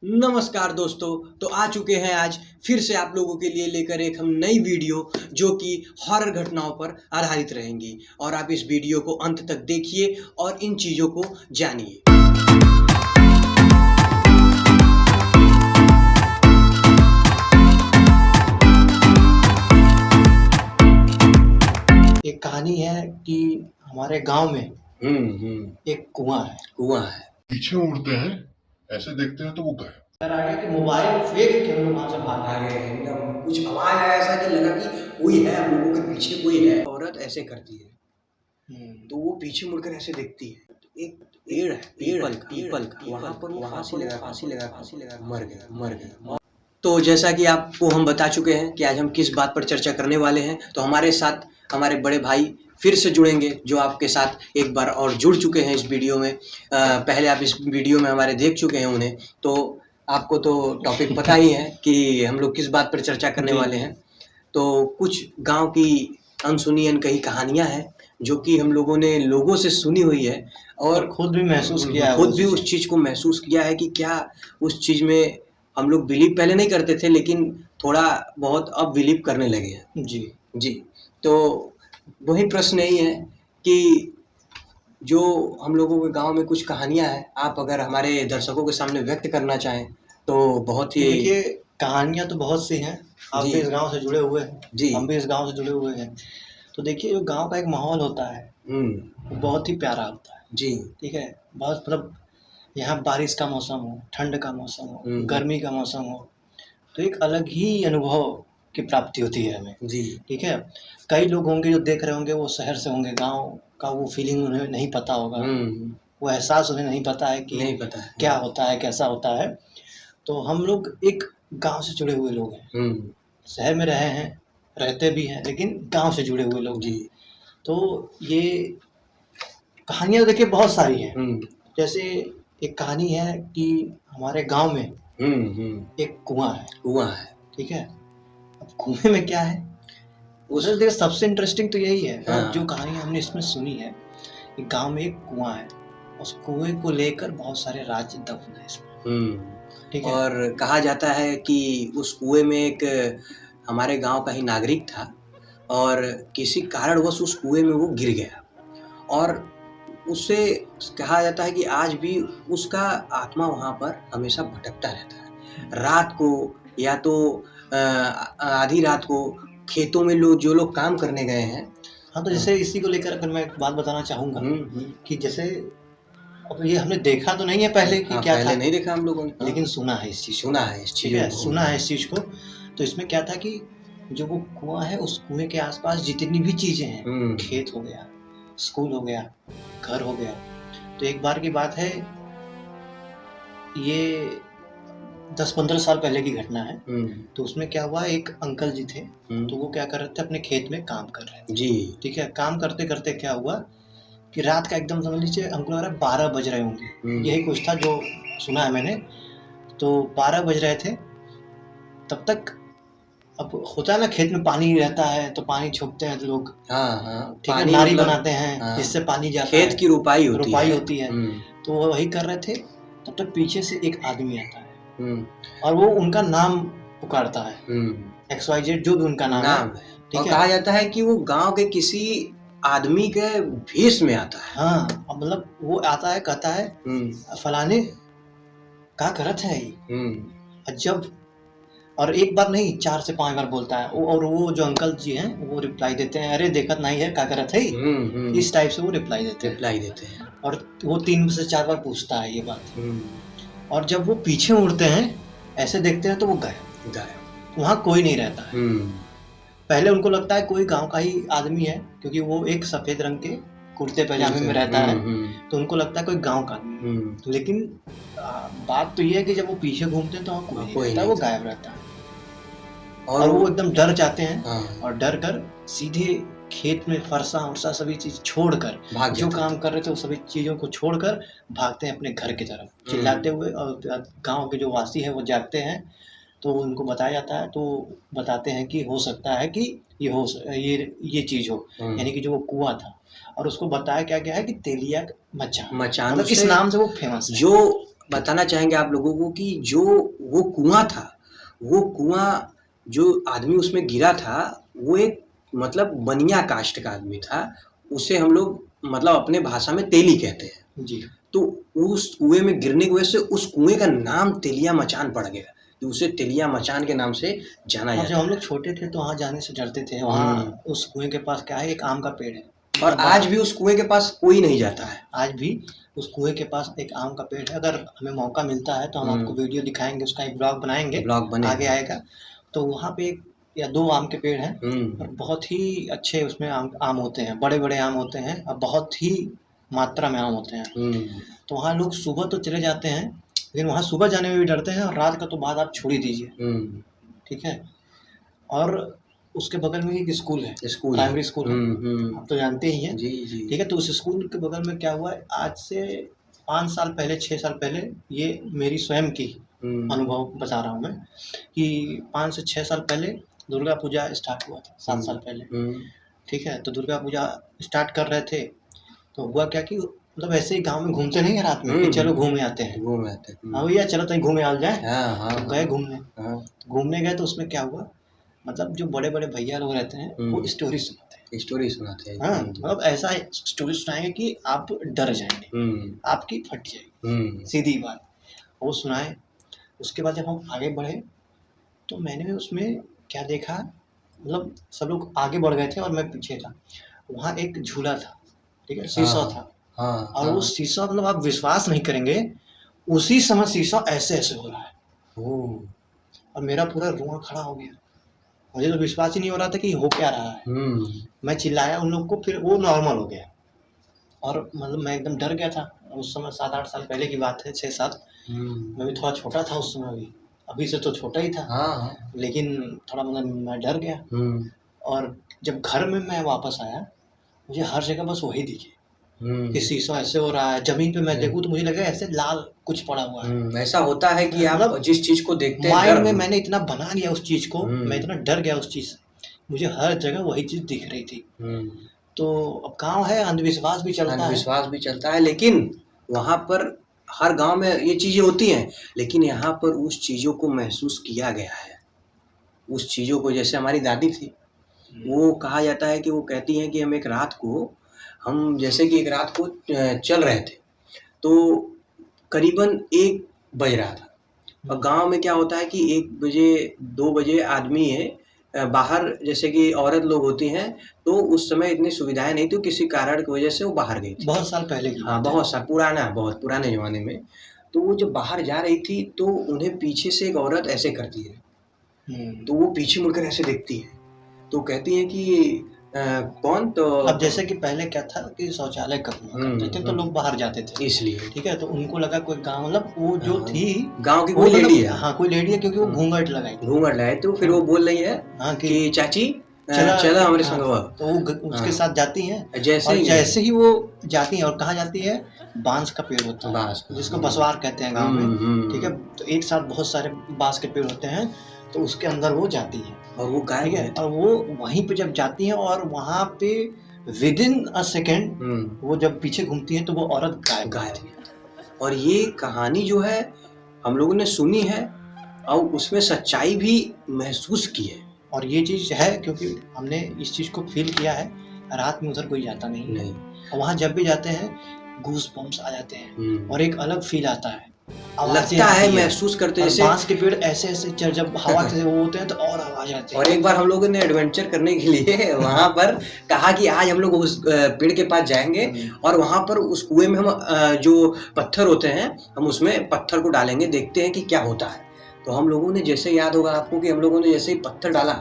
नमस्कार दोस्तों। तो आ चुके हैं आज फिर से आप लोगों के लिए लेकर एक हम नई वीडियो जो कि हॉरर घटनाओं पर आधारित रहेंगी और आप इस वीडियो को अंत तक देखिए और इन चीज़ों को जानिए। एक कहानी है कि हमारे गांव में एक कुआं है। पीछे मुड़ते हैं, ऐसे देखते हैं तो वो गायब। आगे कि मोबाइल फेंक के हम लोग वहां से भाग आगे एकदम कुछ आवाज आया ऐसा कि लगा कि कोई है, हम लोगों के पीछे कोई है। औरत ऐसे करती है तो वो पीछे मुड़कर ऐसे देखती है। एक पेड़ है, पीपल का, वहां पर वो फांसी लगा मर गया। तो जैसा कि आपको हम बता चुके हैं कि आज हम किस बात पर चर्चा करने वाले हैं, तो हमारे साथ हमारे बड़े भाई फिर से जुड़ेंगे जो आपके साथ एक बार और जुड़ चुके हैं इस वीडियो में। पहले आप इस वीडियो में हमारे देख चुके हैं उन्हें, तो आपको तो टॉपिक पता ही है कि हम लोग किस बात पर चर्चा करने वाले हैं। तो कुछ गांव की अनसुनी अनकही कहानियां हैं जो कि हम लोगों ने लोगों से सुनी हुई है और खुद भी महसूस किया है, खुद भी उस चीज़ को महसूस किया है कि क्या उस चीज़ में हम लोग बिलीव पहले नहीं करते थे, लेकिन थोड़ा बहुत अब बिलीव करने लगे हैं। जी। तो वही प्रश्न यही है कि जो हम लोगों के गांव में कुछ कहानियां हैं, आप अगर हमारे दर्शकों के सामने व्यक्त करना चाहें तो बहुत ही। देखिए, कहानियां तो बहुत सी हैं। आप भी इस गांव से जुड़े हुए हैं, जी। हम भी इस गांव से जुड़े हुए हैं। तो देखिए, जो गांव का एक माहौल होता है वो बहुत ही प्यारा होता है। जी। ठीक है, बहुत मतलब यहाँ बारिश का मौसम हो, ठंड का मौसम हो, गर्मी का मौसम हो, तो एक अलग ही अनुभव की प्राप्ति होती है हमें। जी। ठीक है, कई लोग होंगे जो देख रहे होंगे, वो शहर से होंगे, गांव का वो फीलिंग उन्हें नहीं पता होगा, वो एहसास उन्हें नहीं पता है कि क्या होता है, कैसा होता है। तो हम लोग एक गांव से जुड़े हुए लोग हैं, शहर में रहे हैं, रहते भी हैं, लेकिन गांव से जुड़े हुए लोग। जी। तो ये कहानियाँ देखिए बहुत सारी हैं। जैसे एक कहानी है कि हमारे गांव में एक कुआं है। ठीक है, अब कुएं में क्या है, उधर सबसे इंटरेस्टिंग तो यही है। जो कहानी हमने इसमें सुनी है कि गांव में एक कुआं है, उस कुएं को लेकर बहुत सारे राज दफन है इसमें। ठीक है, और कहा जाता है कि उस कुएं में एक हमारे गांव का ही नागरिक था और किसी कारणवश उस कुएं में वो गिर गया और उससे कहा जाता है कि आज भी उसका आत्मा वहां पर हमेशा भटकता रहता है। रात को या तो आधी रात को खेतों में जो लोग काम करने गए हैं। हाँ, तो जैसे इसी को लेकर अगर मैं एक बात बताना चाहूँगा कि जैसे अब ये हमने देखा तो नहीं है पहले कि क्या पहले था, नहीं देखा हम लोगों ने, लेकिन सुना है इस चीज़ को। तो इसमें क्या था कि जो वो कुआं है, उस कुएं के आसपास जितनी भी चीजें हैं, खेत हो गया, स्कूल हो गया, घर हो गया। तो एक बार की बात है, ये 10-15 साल पहले की घटना है। तो उसमें क्या हुआ, एक अंकल जी थे, तो वो क्या कर रहे थे, अपने खेत में काम कर रहे थे। जी। ठीक है, काम करते करते क्या हुआ कि रात का एकदम समझ लीजिए, हमको लग रहा है 12 बज रहे होंगे, यही कुछ था जो सुना है मैंने। तो 12 बज रहे थे, तब तक अब होता है ना, खेत में पानी रहता है तो पानी छोपते हैं लोग। ठीक है, नारी बनाते हैं जिससे पानी जाता है, खेत की रुपाई होती है। तो वो वही कर रहे थे, तब तक पीछे से एक आदमी आता है और वो उनका नाम पुकारता है, XYZ जो भी उनका नाम है। ठीक है, कहा जाता है कि वो गांव के किसी आदमी के भेष में आता है। हाँ, मतलब वो आता है, कहता है फलाने क्या करत है जब, और एक बार नहीं 4 से 5 बार बोलता है। और वो जो अंकल जी हैं वो रिप्लाई देते हैं, अरे देखत नहीं है क्या करत है, इस टाइप से वो रिप्लाई देते हैं। और वो 3 से 4 बार पूछता है ये बात। और जब वो पीछे मुड़ते हैं, ऐसे देखते हैं तो वो गायब, वहाँ कोई नहीं रहता है। पहले उनको लगता है कोई गांव का ही आदमी है, क्योंकि वो एक सफेद रंग के कुर्ते पैजामे में रहता है, तो उनको लगता है कोई गांव का आदमी। लेकिन बात तो ये है कि जब वो पीछे घूमते हैं तो वहाँ कोई नहीं रहता, वो गायब रहता है। और वो एकदम डर जाते हैं और डर कर सीधे खेत में फरसा उरसा सभी चीज छोड़कर, जो काम कर रहे थे वो सभी चीजों को छोड़कर भागते हैं अपने घर की तरफ चिल्लाते हुए। और गांव के जो वासी है वो जागते हैं, तो उनको बताया जाता है, तो बताते हैं कि हो सकता है कि ये चीज हो, यानी कि जो वो कुआं था। और उसको बताया क्या गया है कि तेलिया मचान, मतलब इस नाम से वो फेमस है। जो बताना चाहेंगे आप लोगों को कि जो वो कुआं था, वो कुआं जो आदमी उसमें गिरा था, वो एक मतलब बनिया कास्ट का आदमी था। उसे हम लोग मतलब अपने भाषा में तेली कहते हैं जी। तो उस कुएं में गिरने की वजह से उस कुएं का नाम तेलिया मचान पड़ गया, कि उसे तेलिया मचान के नाम से जाना और जाता जब है। हम लोग छोटे थे तो वहाँ जाने से डरते थे। वहाँ उस कुएं के पास क्या है, एक आम का पेड़ है और आज भी उस कुएं के पास कोई नहीं जाता है। आज भी उस कुएं के पास एक आम का पेड़ है। अगर हमें मौका मिलता है तो हम आपको वीडियो दिखाएंगे, उसका एक ब्लॉग बनाएंगे, ब्लॉग बनेगा। आगे आएगा। तो वहाँ पे एक या 2 आम के पेड़ हैं और बहुत ही अच्छे उसमें आम होते हैं, बड़े बड़े आम होते हैं और बहुत ही मात्रा में आम होते हैं। तो वहाँ लोग सुबह तो चले जाते हैं, लेकिन वहाँ सुबह जाने में भी डरते हैं और रात का तो बात आप छोड़ ही दीजिए। ठीक है। और उसके बगल में एक स्कूल है, प्राइमरी स्कूल है, आप तो जानते ही हैं। जी जी। ठीक है। तो उस स्कूल के बगल में क्या हुआ है, आज से 5 साल पहले 6 साल पहले, ये मेरी स्वयं की अनुभव बता रहा हूँ मैं, कि 5 से 6 साल पहले दुर्गा पूजा स्टार्ट हुआ था, 7 साल पहले। ठीक है। तो दुर्गा पूजा स्टार्ट कर रहे थे तो हुआ क्या कि मतलब ऐसे ही गांव में घूमते नहीं है रात में कि चलो घूमे आते हैं, हाँ भैया चलो तो घूमे आ जाए। तो गए घूमने, घूमने गए तो उसमें क्या हुआ, मतलब जो बड़े बड़े भैया लोग रहते हैं वो स्टोरी सुनाते हैं। हाँ, मतलब ऐसा स्टोरी सुनाएंगे कि आप डर जाएंगे, आपकी फट जाएगी, सीधी बात। वो सुनाए। उसके बाद जब हम आगे बढ़े तो मैंने उसमें क्या देखा, मतलब सब लोग आगे बढ़ गए थे और मैं पीछे था। वहाँ एक झूला था, ठीक है, शीशा था। और वो शीशा मतलब आप विश्वास नहीं करेंगे, उसी समय शीशा ऐसे ऐसे हो रहा है और मेरा पूरा रुआं खड़ा हो गया। मुझे तो विश्वास ही नहीं हो रहा था कि हो क्या रहा है। मैं चिल्लाया उन लोग को, फिर वो नॉर्मल हो गया और मतलब मैं एकदम डर गया था। उस समय 7-8 साल पहले की बात है, 6-7। मैं भी थोड़ा छोटा था उस समय, भी अभी से तो छोटा ही था। लेकिन थोड़ा मतलब मैं डर गया। और जब घर में मैं वापस आया, मुझे हर जगह बस वही दिखे कि शीशा ऐसे हो रहा है। जमीन पे मैं देखूं तो मुझे लगा ऐसे लाल कुछ पड़ा हुआ है। ऐसा होता है कि आप मतलब जिस चीज को देखते हैं माइंड में मैंने इतना बना लिया उस चीज को, मैं इतना डर गया उस चीज से, मुझे हर जगह वही चीज दिख रही थी। तो अब गांव है, अंधविश्वास भी चलता है, लेकिन वहाँ पर हर गांव में ये चीजें होती हैं, लेकिन यहाँ पर उस चीजों को महसूस किया गया है। उस चीजों को, जैसे हमारी दादी थी, वो कहा जाता है कि वो कहती हैं कि एक रात को चल रहे थे तो करीबन 1 बज रहा था। और गांव में क्या होता है कि 1 बजे 2 बजे आदमी है बाहर, जैसे कि औरत लोग होती हैं, तो उस समय इतनी सुविधाएं नहीं थी, किसी कारण की वजह से वो बाहर गई थी। बहुत साल पहले की। हाँ, बहुत पुराने जमाने में। तो वो जब बाहर जा रही थी तो उन्हें पीछे से एक औरत ऐसे करती है, तो वो पीछे मुड़कर ऐसे देखती है, तो कहती है कि कौन? तो अब जैसे कि पहले क्या था कि शौचालय करते थे तो लोग बाहर जाते थे, इसलिए। ठीक है। तो उनको लगा कोई गांव, मतलब वो जो थी गांव की कोई लेडी है। हाँ, कोई लेडी है, क्योंकि वो घूंघट लगाई। तो फिर वो बोल रही है कि चाची चला हमारे संग। तो वो उसके साथ जाती हैं। जैसे ही वो जाती हैं, और कहाँ जाती है, बांस का पेड़ होता है जिसको बसवार कहते हैं गाँव में, ठीक है। तो एक साथ बहुत सारे बांस के पेड़ होते हैं, तो उसके अंदर वो जाती है और वो गायब है। और वो वहीं पे जब जाती है और वहाँ पे विदिन अ सेकेंड वो जब पीछे घूमती है तो वो औरत गायब है। और ये कहानी जो है हम लोगों ने सुनी है और उसमें सच्चाई भी महसूस की है। और ये चीज़ है क्योंकि हमने इस चीज़ को फील किया है। रात में उधर कोई जाता नहीं। और वहाँ जब भी जाते हैं गूस बम्स आ जाते हैं और एक अलग फील आता है, लगता है, महसूस करते हैं। बांस के पेड़ ऐसे ऐसे जब हवा से वो होते हैं तो और आवाज आती है। और एक बार हम लोगों ने एडवेंचर करने के लिए वहाँ पर कहा कि आज हम लोग उस पेड़ के पास जाएंगे और वहाँ पर उस कुएं में हम जो पत्थर होते हैं हम उसमें पत्थर को डालेंगे, देखते हैं कि क्या होता है। तो हम लोगों ने, जैसे याद होगा आपको कि हम लोगों ने जैसे ही पत्थर डाला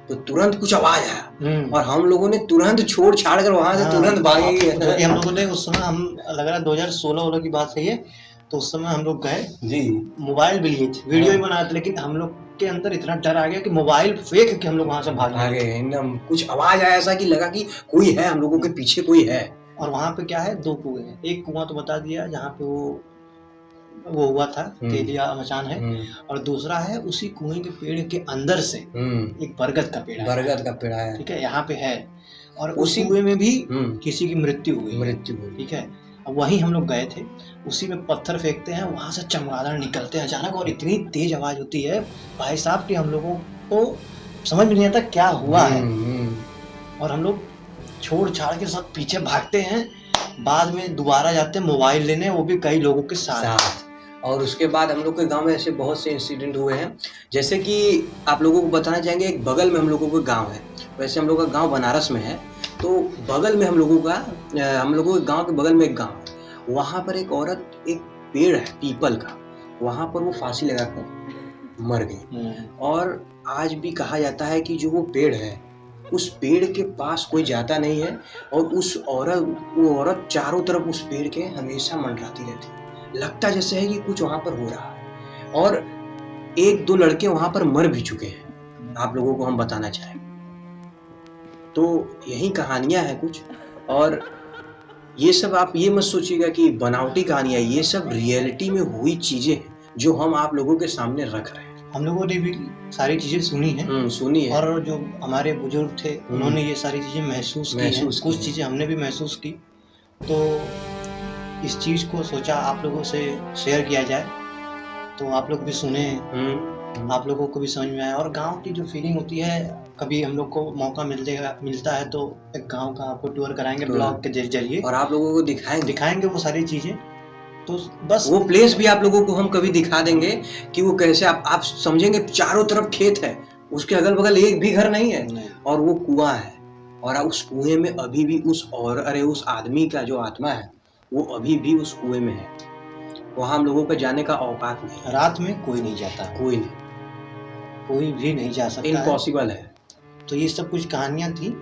तो तुरंत कुछ आवाज आया और हम लोगों ने तुरंत छोड़ छाड़ कर वहां से तुरंत भागे। हम लोगों ने उस समय, हम लग रहा 2016 की बात है ये, तो उस समय हम लोग गए जी, मोबाइल भी लिए थे, वीडियो भी बनाए थे, लेकिन हम लोग के अंदर इतना डर आ गया कि मोबाइल फेंक के हम लोग वहां से भागे। एकदम कुछ आवाज आया ऐसा कि लगा कि कोई है, हम लोगों के पीछे कोई है। और वहां पे क्या है, 2 कुएं हैं। एक कुआं तो बता दिया जहाँ पे वो हुआ था, तेलिया मचान है, और दूसरा है उसी कुएं के पेड़ के अंदर से एक बरगद का पेड़ है, ठीक है, यहाँ पे है। और उसी कुएं में भी किसी की मृत्यु हुई, ठीक है। अब वहीं हम लोग गए थे, उसी में पत्थर फेंकते हैं, वहाँ से चमगादड़ निकलते हैं अचानक और इतनी तेज आवाज़ होती है भाई साहब कि हम लोगों को समझ में नहीं आता क्या हुआ है। और हम लोग छोड़ छाड़ के सब पीछे भागते हैं, बाद में दोबारा जाते हैं मोबाइल लेने, वो भी कई लोगों के साथ। और उसके बाद हम लोग के गांव में ऐसे बहुत से इंसिडेंट हुए हैं, जैसे कि आप लोगों को बताना चाहेंगे, एक बगल में हम लोगों का गांव है। वैसे हम लोग का गांव बनारस में है, तो बगल में हम लोगों के गांव के बगल में एक गांव है। वहाँ पर एक औरत, एक पेड़ है पीपल का, वहाँ पर वो फांसी लगाकर मर गई। और आज भी कहा जाता है कि जो वो पेड़ है, उस पेड़ के पास कोई जाता नहीं है, और वो औरत चारों तरफ उस पेड़ के हमेशा मंडराती रहती है। लगता जैसे है कि कुछ वहां पर हो रहा है। और एक दो लड़के वहां पर मर भी चुके हैं, आप लोगों को हम बताना चाहें तो यही कहानियां हैं कुछ। और ये सब आप ये मत सोचिएगा कि बनावटी कहानियां, ये सब रियलिटी में हुई चीजें हैं जो हम आप लोगों के सामने रख रहे हैं। हम लोगों ने भी सारी चीजें सुनी है। और जो हमारे बुजुर्ग थे उन्होंने ये सारी चीजें महसूस की। कुछ चीजें हमने भी महसूस की, तो इस चीज को सोचा आप लोगों से शेयर किया जाए, तो आप लोग भी सुने, आप लोगों को भी समझ में आया। और गांव की जो फीलिंग होती है, कभी हम लोग को मौका मिलता है तो एक गांव का आपको टूर कराएंगे ब्लॉग के जरिए, और आप लोगों को दिखाएंगे वो सारी चीजें। तो बस वो प्लेस भी आप लोगों को हम कभी दिखा देंगे कि वो कैसे आप समझेंगे। चारों तरफ खेत है, उसके अगल बगल एक भी घर नहीं है, और वो कुआं है, और उस कुएं में अभी भी उस आदमी का जो आत्मा है वो अभी भी उस कुएं में है। वहां हम लोगों का जाने का औकात नहीं। रात में कोई नहीं जाता, कोई भी नहीं जा सकता, इम्पॉसिबल है। तो ये सब कुछ कहानियां थी।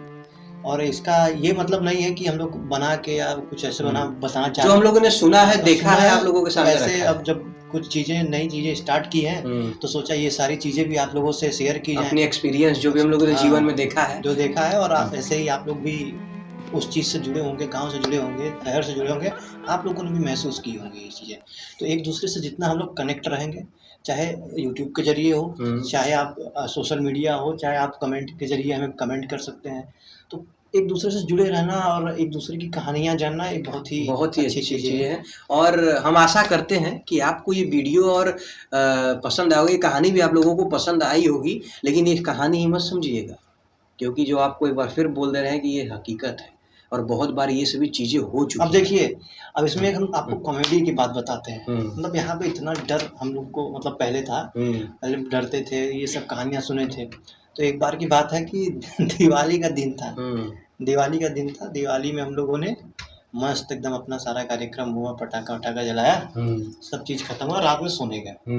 और इसका ये मतलब नहीं है कि हम लोग बना के या कुछ ऐसे बताना चाहते, जो हम लोगों ने सुना है, देखा है, आप लोगों के सामने रखा है। अब जब कुछ नई चीजें स्टार्ट की हैं, तो सोचा ये सारी चीजें भी आप लोगों से शेयर की जाए, अपनी एक्सपीरियंस जो भी हम लोगों ने जीवन में देखा है, और ऐसे ही आप लोग भी उस चीज़ से जुड़े होंगे, गांव से जुड़े होंगे, शहर से जुड़े होंगे, आप लोगों ने भी महसूस की होंगी ये चीज़ें। तो एक दूसरे से जितना हम लोग कनेक्ट रहेंगे, चाहे यूट्यूब के जरिए हो, चाहे आप सोशल मीडिया हो, चाहे आप कमेंट के जरिए हमें कमेंट कर सकते हैं, तो एक दूसरे से जुड़े रहना और एक दूसरे की कहानियां जानना एक बहुत ही अच्छी चीज़ है। और हम आशा करते हैं कि आपको ये वीडियो और पसंद आएगी, ये कहानी भी आप लोगों को पसंद आई होगी। लेकिन ये कहानी ही मत समझिएगा, क्योंकि जो आपको एक बार फिर बोल दे रहे हैं कि ये हकीकत है, और बहुत बार ये सभी चीजें हो चुकी हैं। अब देखिए, अब इसमें हम आपको कॉमेडी की बात बताते हैं। मतलब यहाँ पे इतना डर हम लोग को मतलब पहले था, पहले डरते थे, ये सब कहानियां सुने थे। तो एक बार की बात है कि दिवाली का दिन था, दिवाली में हम लोगों ने मस्त एकदम अपना सारा कार्यक्रम हुआ, पटाखा वटाखा जलाया, सब चीज़ खत्म हुआ, रात में सोने गए।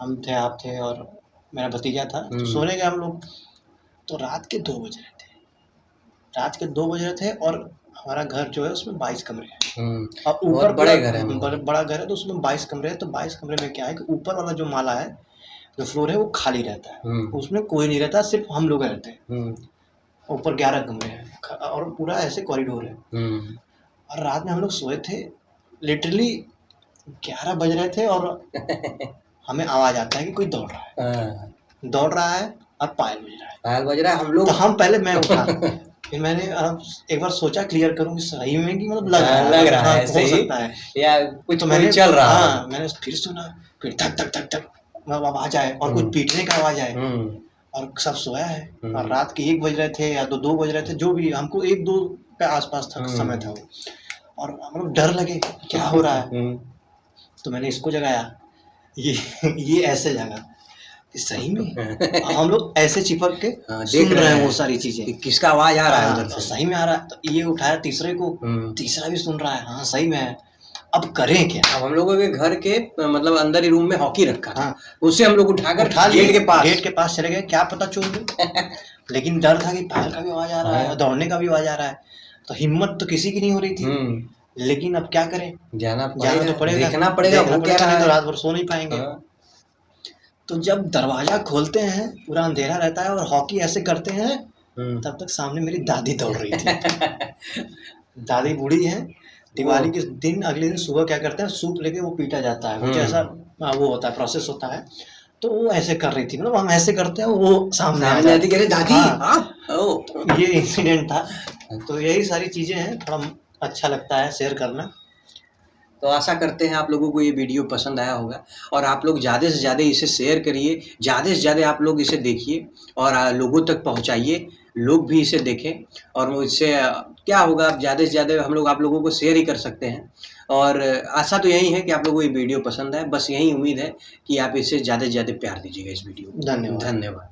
हम थे, आप थे और मेरा भतीजा था, तो सोने गए हम लोग। तो रात के 2 बज रहे थे, और हमारा घर जो है उसमें 22 कमरे हैं, और ऊपर बड़ा घर है, तो उसमें 22 कमरे हैं। तो 22 कमरे में क्या है कि ऊपर वाला जो माला है, जो फ्लोर है, वो खाली रहता है, उसमें कोई नहीं रहता, सिर्फ हम लोग रहते हैं। ऊपर 11 कमरे हैं और पूरा ऐसे कॉरिडोर है। और रात में हम लोग सोए थे, लिटरली 11 बज रहे थे, और हमें आवाज आता है कि कोई दौड़ रहा है और पायल बज रहा है। हम लोग, तो मैं उठा, फिर मैंने एक बार सोचा क्लियर करूं कि सही में कि मतलब लग रहा है, हो सकता है या कुछ तो मैंने चल रहा है। मैंने फिर सुना, फिर धक धक धक धक आवाज आए, और कुछ पीटने का आवाज आए, और सब सोया है। और रात के 1 बज रहे थे या 2 बज रहे थे, जो भी, हमको 1-2 के आसपास था समय था वो, और हम लोग डर लगे क्या हो रहा है। तो मैंने इसको जगाया, ये ऐसे जगा, सही में हम लोग ऐसे चिपक के देख रहे हैं वो सारी चीजें, किसका आवाज आ रहा है उधर से, सही में आ रहा है। तो ये उठाया तीसरे को, तीसरा भी सुन रहा है, हाँ सही में है। अब करें क्या? अब हम लोगों के घर के मतलब अंदर ही रूम में हॉकी रखा था, उससे हम लोग उठा गेट के पास चले गए, क्या पता चोर गए। लेकिन डर था कि पायल का भी आवाज आ रहा है, दौड़ने का भी आवाज आ रहा है, तो हिम्मत तो किसी की नहीं हो रही थी। लेकिन अब क्या करें, जाना तो पड़ेगा, देखना पड़ेगा, तो रात भर सो नहीं पाएंगे। तो जब दरवाजा खोलते हैं, पूरा अंधेरा रहता है और हॉकी ऐसे करते हैं, तब तक सामने मेरी दादी दौड़ रही थी। दादी बूढ़ी है, दिवाली के दिन अगले दिन सुबह क्या करते हैं, सूप लेके वो पीटा जाता है, कुछ ऐसा वो होता है, प्रोसेस होता है। तो वो ऐसे कर रही थी, मतलब हम ऐसे करते हैं, वो सामने आ जाती है, दादी। ये इंसिडेंट था। तो यही सारी चीजें हैं, थोड़ा अच्छा लगता है शेयर करना। तो आशा करते हैं आप लोगों को ये वीडियो पसंद आया होगा और आप लोग ज़्यादा से ज़्यादा इसे शेयर करिए, ज़्यादा से ज़्यादा आप लोग इसे देखिए और लोगों तक पहुँचाइए, लोग भी इसे देखें और वो इससे क्या होगा, आप ज़्यादा से ज़्यादा हम लोग आप लोगों को शेयर ही कर सकते हैं। और आशा तो यही है कि आप लोगों को ये वीडियो पसंद आए, बस यही उम्मीद है कि आप इसे ज़्यादा से ज़्यादा प्यार दीजिएगा इस वीडियो को। धन्यवाद। धन्यवाद।